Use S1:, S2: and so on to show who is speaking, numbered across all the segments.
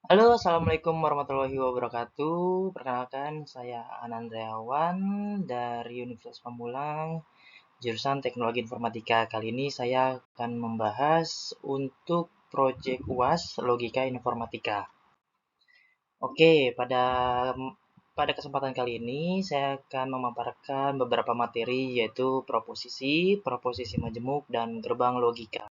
S1: Halo, Assalamualaikum warahmatullahi wabarakatuh. Perkenalkan, saya Anandriawan dari Universitas Pamulang, jurusan Teknologi Informatika. Kali ini saya akan membahas untuk proyek UAS Logika Informatika. Oke, pada kesempatan kali ini saya akan memaparkan beberapa materi yaitu proposisi, proposisi majemuk, dan gerbang logika.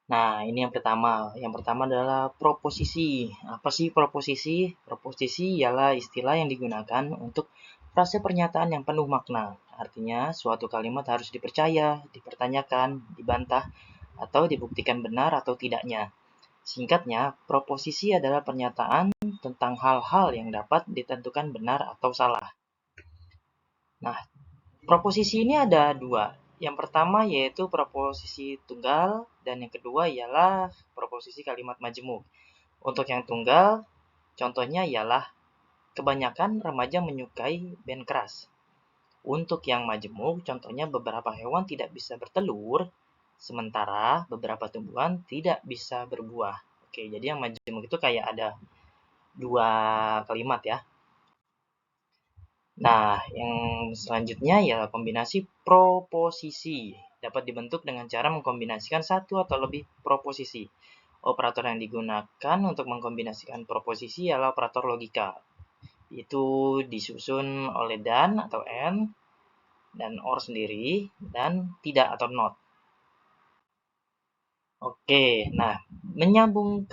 S1: Nah, ini yang pertama. Yang pertama adalah proposisi. Apa sih proposisi? Proposisi ialah istilah yang digunakan untuk frase pernyataan yang penuh makna. Artinya, suatu kalimat harus dipercaya, dipertanyakan, dibantah, atau dibuktikan benar atau tidaknya. Singkatnya, proposisi adalah pernyataan tentang hal-hal yang dapat ditentukan benar atau salah. Nah, proposisi ini ada dua. Yang pertama yaitu proposisi tunggal dan yang kedua ialah proposisi kalimat majemuk. Untuk yang tunggal, contohnya ialah kebanyakan remaja menyukai band keras. Untuk yang majemuk, contohnya beberapa hewan tidak bisa bertelur, sementara beberapa tumbuhan tidak bisa berbuah. Oke, jadi yang majemuk itu kayak ada dua kalimat ya. Nah, yang selanjutnya ialah kombinasi proposisi. Dapat dibentuk dengan cara mengkombinasikan satu atau lebih proposisi. Operator yang digunakan untuk mengkombinasikan proposisi ialah operator logika. Itu disusun oleh dan atau dan or sendiri, dan tidak atau not. Oke, nah menyambung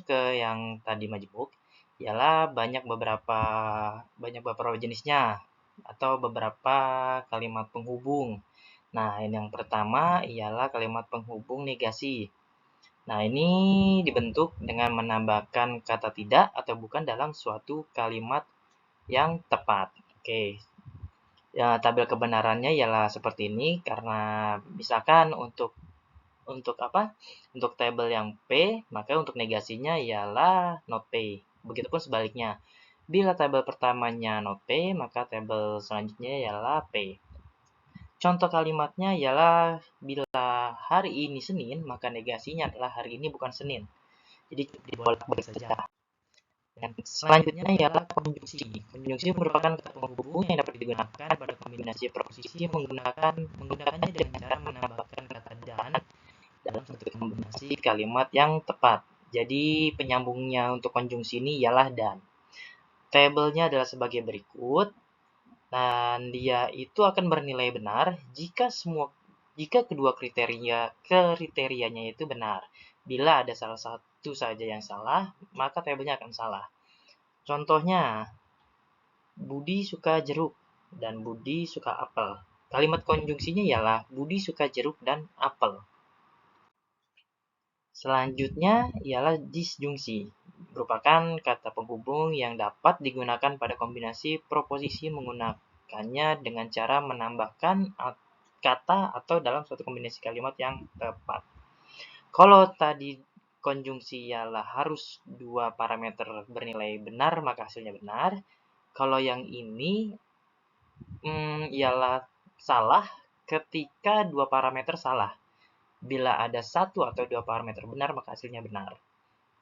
S1: ke yang tadi majemuk, ialah banyak beberapa jenisnya atau beberapa kalimat penghubung. Nah, yang pertama ialah kalimat penghubung negasi. Nah, ini dibentuk dengan menambahkan kata tidak atau bukan dalam suatu kalimat yang tepat. Oke. Ya, tabel kebenarannya ialah seperti ini karena misalkan untuk apa? Untuk tabel yang P, maka untuk negasinya ialah not P. Begitupun sebaliknya. Bila tabel pertamanya not P, maka tabel selanjutnya ialah P. Contoh kalimatnya ialah bila hari ini Senin, maka negasinya adalah hari ini bukan Senin. Jadi dibolak-balik saja. Dan selanjutnya ialah konjungsi. Konjungsi merupakan kata penghubung yang dapat digunakan pada kombinasi proposisi menggunakannya dengan cara menambahkan kata dan dalam satu kombinasi kalimat yang tepat. Jadi penyambungnya untuk konjungsi ini ialah dan. Tabelnya adalah sebagai berikut dan dia itu akan bernilai benar jika kedua kriterianya itu benar. Bila ada salah satu saja yang salah, maka tabelnya akan salah. Contohnya, Budi suka jeruk dan Budi suka apel. Kalimat konjungsinya ialah Budi suka jeruk dan apel. Selanjutnya ialah disjungsi, merupakan kata penghubung yang dapat digunakan pada kombinasi proposisi menggunakannya dengan cara menambahkan kata atau dalam suatu kombinasi kalimat yang tepat. Kalau tadi konjungsi ialah harus dua parameter bernilai benar, maka hasilnya benar. Kalau yang ini ialah salah ketika dua parameter salah. Bila ada satu atau dua parameter benar, maka hasilnya benar.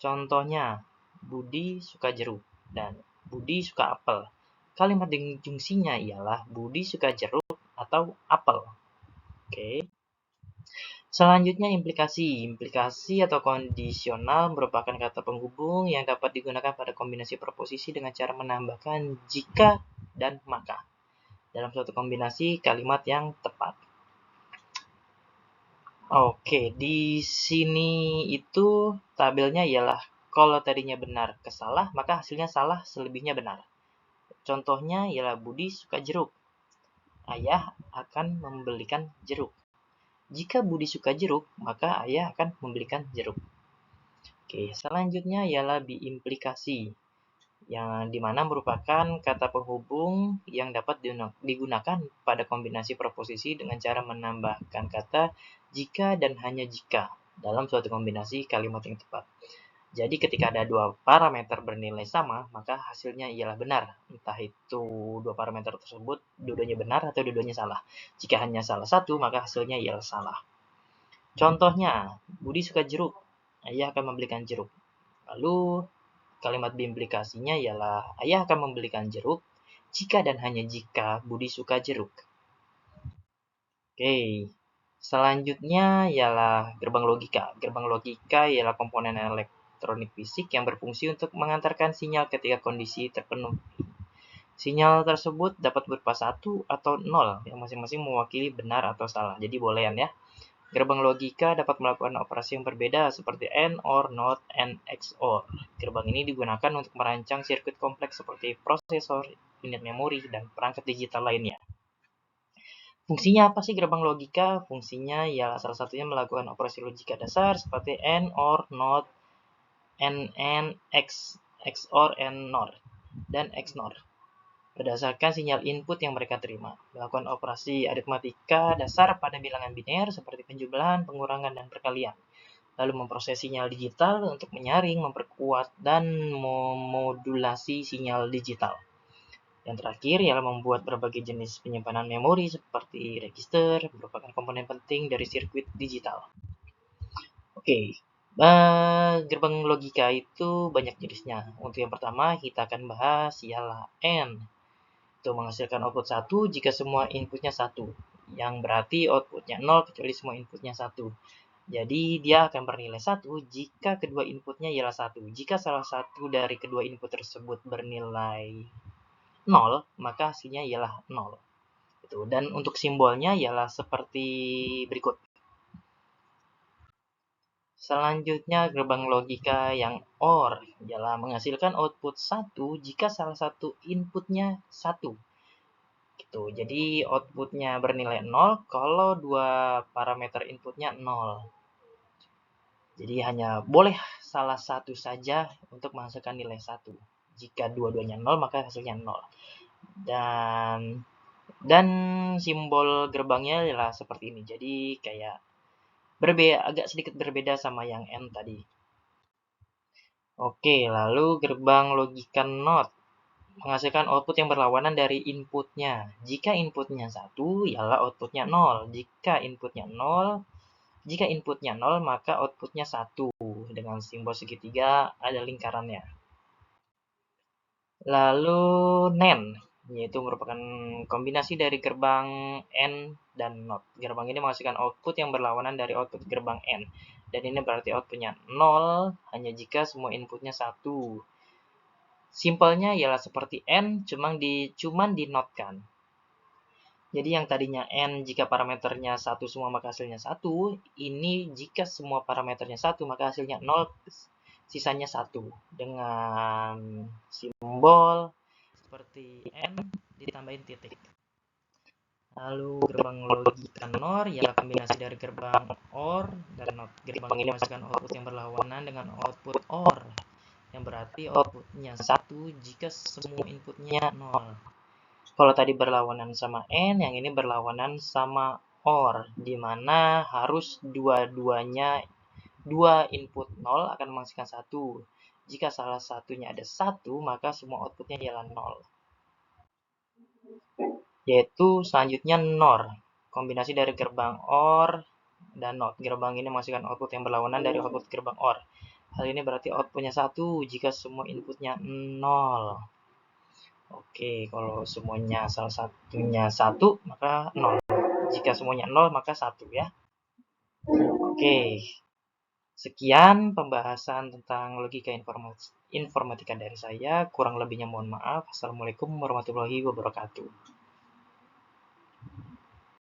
S1: Contohnya, Budi suka jeruk dan Budi suka apel. Kalimat disjungsinya ialah Budi suka jeruk atau apel. Oke. Selanjutnya implikasi. Implikasi atau kondisional merupakan kata penghubung yang dapat digunakan pada kombinasi proposisi dengan cara menambahkan jika dan maka dalam suatu kombinasi kalimat yang tepat. Oke, di sini itu tabelnya ialah kalau tadinya benar ke salah, maka hasilnya salah, selebihnya benar. Contohnya ialah Budi suka jeruk. Ayah akan membelikan jeruk. Jika Budi suka jeruk, maka ayah akan membelikan jeruk. Oke, selanjutnya ialah biimplikasi, yang dimana merupakan kata penghubung yang dapat digunakan pada kombinasi proposisi dengan cara menambahkan kata jika dan hanya jika dalam suatu kombinasi kalimat yang tepat. Jadi ketika ada dua parameter bernilai sama, maka hasilnya ialah benar. Entah itu dua parameter tersebut dua-duanya benar atau dua-duanya salah. Jika hanya salah satu, maka hasilnya ialah salah. Contohnya, Budi suka jeruk. ayah akan membelikan jeruk. Lalu kalimat bimplikasinya ialah ayah akan membelikan jeruk jika dan hanya jika Budi suka jeruk. Oke, selanjutnya ialah gerbang logika. Gerbang logika ialah komponen elektronik fisik yang berfungsi untuk mengantarkan sinyal ketika kondisi terpenuhi. Sinyal tersebut dapat berupa 1 atau 0, yang masing-masing mewakili benar atau salah. Jadi boolean ya. Gerbang logika dapat melakukan operasi yang berbeda seperti AND, OR, NOT, and XOR. Gerbang ini digunakan untuk merancang sirkuit kompleks seperti prosesor, unit memori, dan perangkat digital lainnya. Fungsinya apa sih gerbang logika? Fungsinya ya salah satunya melakukan operasi logika dasar seperti AND, OR, NOT, and X, XOR, and NOR, dan XNOR. Berdasarkan sinyal input yang mereka terima, melakukan operasi aritmatika dasar pada bilangan biner seperti penjumlahan, pengurangan, dan perkalian. Lalu memproses sinyal digital untuk menyaring, memperkuat, dan memodulasi sinyal digital. Yang terakhir ialah membuat berbagai jenis penyimpanan memori seperti register, merupakan komponen penting dari sirkuit digital. Oke, gerbang logika itu banyak jenisnya. Untuk yang pertama, kita akan bahas ialah AND. Itu menghasilkan output 1 jika semua inputnya 1. Yang berarti outputnya 0 kecuali semua inputnya 1. Jadi dia akan bernilai 1 jika kedua inputnya ialah 1. Jika salah satu dari kedua input tersebut bernilai 0, maka hasilnya ialah 0. Dan untuk simbolnya ialah seperti berikut. Selanjutnya gerbang logika yang OR ialah menghasilkan output 1 jika salah satu inputnya 1. Gitu. Jadi outputnya bernilai 0 kalau dua parameter inputnya 0. Jadi hanya boleh salah satu saja untuk menghasilkan nilai 1. Jika dua-duanya 0 maka hasilnya 0. Dan simbol gerbangnya adalah seperti ini. Jadi kayak agak sedikit berbeda sama yang N tadi. Oke, lalu gerbang logika NOT menghasilkan output yang berlawanan dari inputnya. Jika inputnya 1, ialah outputnya 0. Jika inputnya 0, maka outputnya 1. Dengan simbol segitiga ada lingkarannya. Lalu NAND, yaitu merupakan kombinasi dari gerbang AND dan NOT. Gerbang ini menghasilkan output yang berlawanan dari output gerbang AND. Dan ini berarti outputnya 0 hanya jika semua inputnya 1. Simpelnya ialah seperti AND, cuman dinotkan. Jadi yang tadinya N jika parameternya 1 semua maka hasilnya 1. Ini jika semua parameternya 1 maka hasilnya 0, sisanya 1. Dengan simbol seperti N ditambahin titik. Lalu gerbang logika NOR ialah kombinasi dari gerbang OR dan NOT. Gerbang ini menghasilkan output yang berlawanan dengan output OR, yang berarti outputnya 1 jika semua inputnya 0. Kalau tadi berlawanan sama N, yang ini berlawanan sama OR, di mana harus dua-duanya dua input 0 akan menghasilkan 1. Jika salah satunya ada 1, maka semua outputnya ialah 0. Yaitu selanjutnya NOR, kombinasi dari gerbang OR dan NOT. Gerbang ini menghasilkan output yang berlawanan dari output gerbang OR. Hal ini berarti outputnya 1 jika semua inputnya 0. Oke, kalau semuanya salah satunya 1, maka 0. Jika semuanya 0, maka 1 ya. Oke, sekian pembahasan tentang logika informatika dari saya. Kurang lebihnya mohon maaf. Assalamualaikum warahmatullahi wabarakatuh.